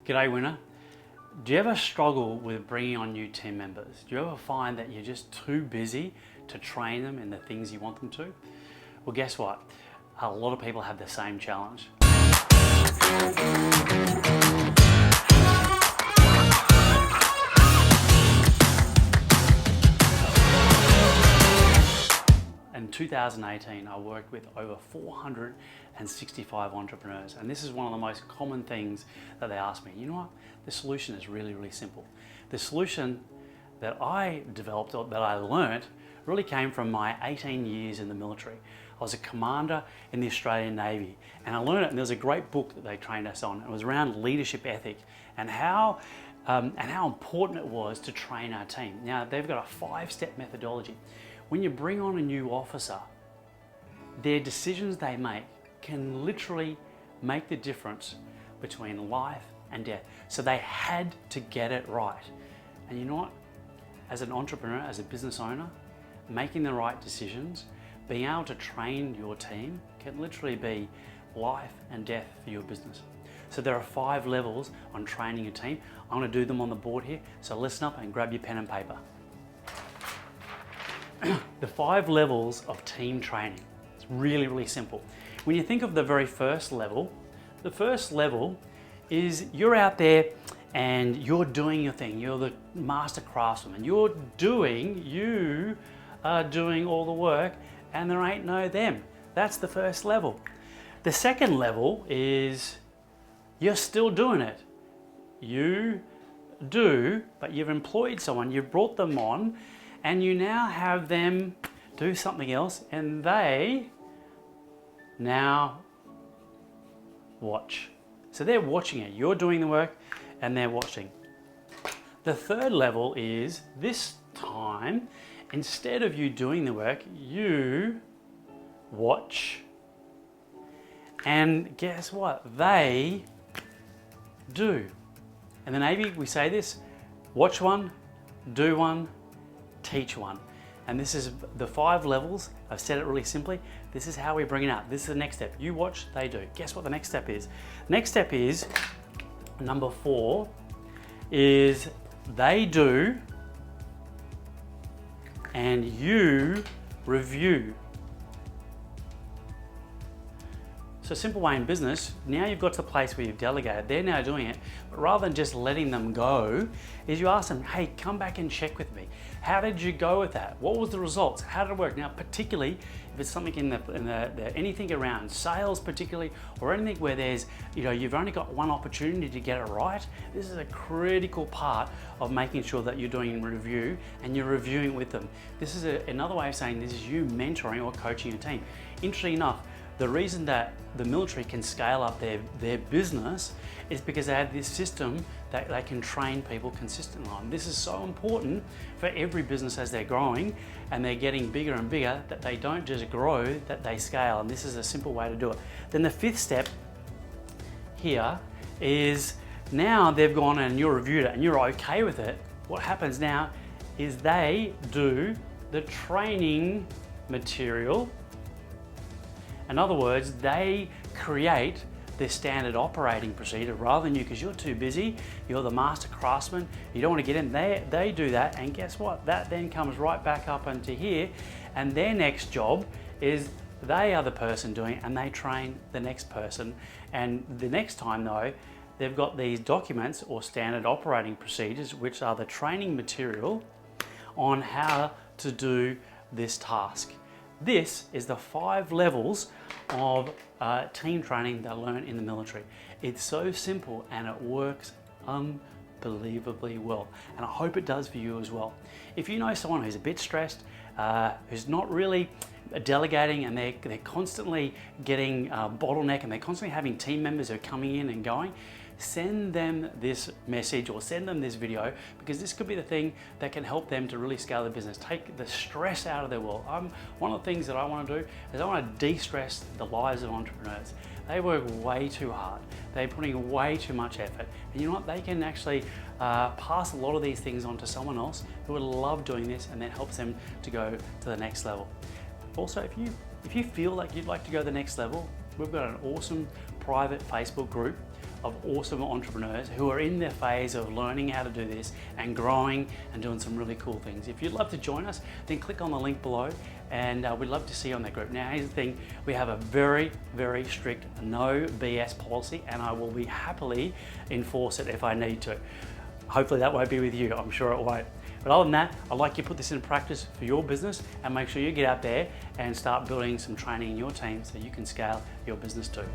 G'day winner. Do you ever struggle with bringing on new team members? Do you ever find that you're just too busy to train them in the things you want them to? Well, guess what? A lot of people have the same challenge. In 2018, I worked with over 465 entrepreneurs, and this is one of the most common things that they ask me. You know what? The solution is really, really simple. The solution that I developed, or that I learnt, really came from my 18 years in the military. I was a commander in the Australian Navy, and I learned it, and there's a great book that they trained us on. It was around leadership ethic and how important it was to train our team. Now, they've got a 5-step methodology. When you bring on a new officer, their decisions they make can literally make the difference between life and death. So they had to get it right. And you know what? As an entrepreneur, as a business owner, making the right decisions, being able to train your team can literally be life and death for your business. So there are 5 levels on training a team. I'm going to do them on the board here. So listen up and grab your pen and paper. The 5 levels of team training. It's really, really simple. When you think of the very first level, the first level is you're out there and you're doing your thing. You're the master craftsman. You are doing all the work and there ain't no them. That's the first level. The second level is you're still doing it. You do, but you've employed someone, you've brought them on, and you now have them do something else and they now watch. So they're watching it. You're doing the work and they're watching. The third level is this time, instead of you doing the work, you watch. And guess what? They do. In the Navy, we say this: watch one, do one, teach one. And this is the 5 levels. I've said it really simply. This is how we bring it out. This is the next step. You watch, they do. Guess what the next step is? Next step is, number 4, is they do and you review. So simple way in business, now you've got to the place where you've delegated, they're now doing it, but rather than just letting them go, is you ask them, hey, come back and check with me. How did you go with that? What was the results? How did it work? Now, particularly if it's something in anything around sales particularly, or anything where there's, you've only got one opportunity to get it right, this is a critical part of making sure that you're doing a review and you're reviewing with them. This is another way of saying this is you mentoring or coaching a team. Interesting enough, the reason that the military can scale up their business is because they have this system that they can train people consistently on. This is so important for every business as they're growing and they're getting bigger and bigger, that they don't just grow, that they scale. And this is a simple way to do it. Then the 5th step here is, now they've gone and you're reviewed it and you're okay with it. What happens now is they do the training material. In other words, they create their standard operating procedure rather than you, because you're too busy, you're the master craftsman, you don't want to get in. They do that, and guess what? That then comes right back up into here, and their next job is they are the person doing it and they train the next person. And the next time though, they've got these documents or standard operating procedures, which are the training material on how to do this task. This is the 5 levels of team training that I learned in the military. It's so simple and it works unbelievably well. And I hope it does for you as well. If you know someone who's a bit stressed, who's not really delegating, and they're constantly getting bottleneck, and they're constantly having team members who are coming in and going, send them this message or send them this video, because this could be the thing that can help them to really scale their business, take the stress out of their world. One of the things that I want to do is I want to de-stress the lives of entrepreneurs. They work way too hard. They're putting way too much effort. And you know what? They can actually pass a lot of these things on to someone else who would love doing this, and that helps them to go to the next level. Also, if you feel like you'd like to go to the next level, we've got an awesome private Facebook group of awesome entrepreneurs who are in their phase of learning how to do this and growing and doing some really cool things. If you'd love to join us, then click on the link below, and we'd love to see you on that group. Now, here's the thing, we have a very, very strict no BS policy, and I will be happily enforce it if I need to. Hopefully that won't be with you, I'm sure it won't. But other than that, I'd like you to put this into practice for your business and make sure you get out there and start building some training in your team so you can scale your business too.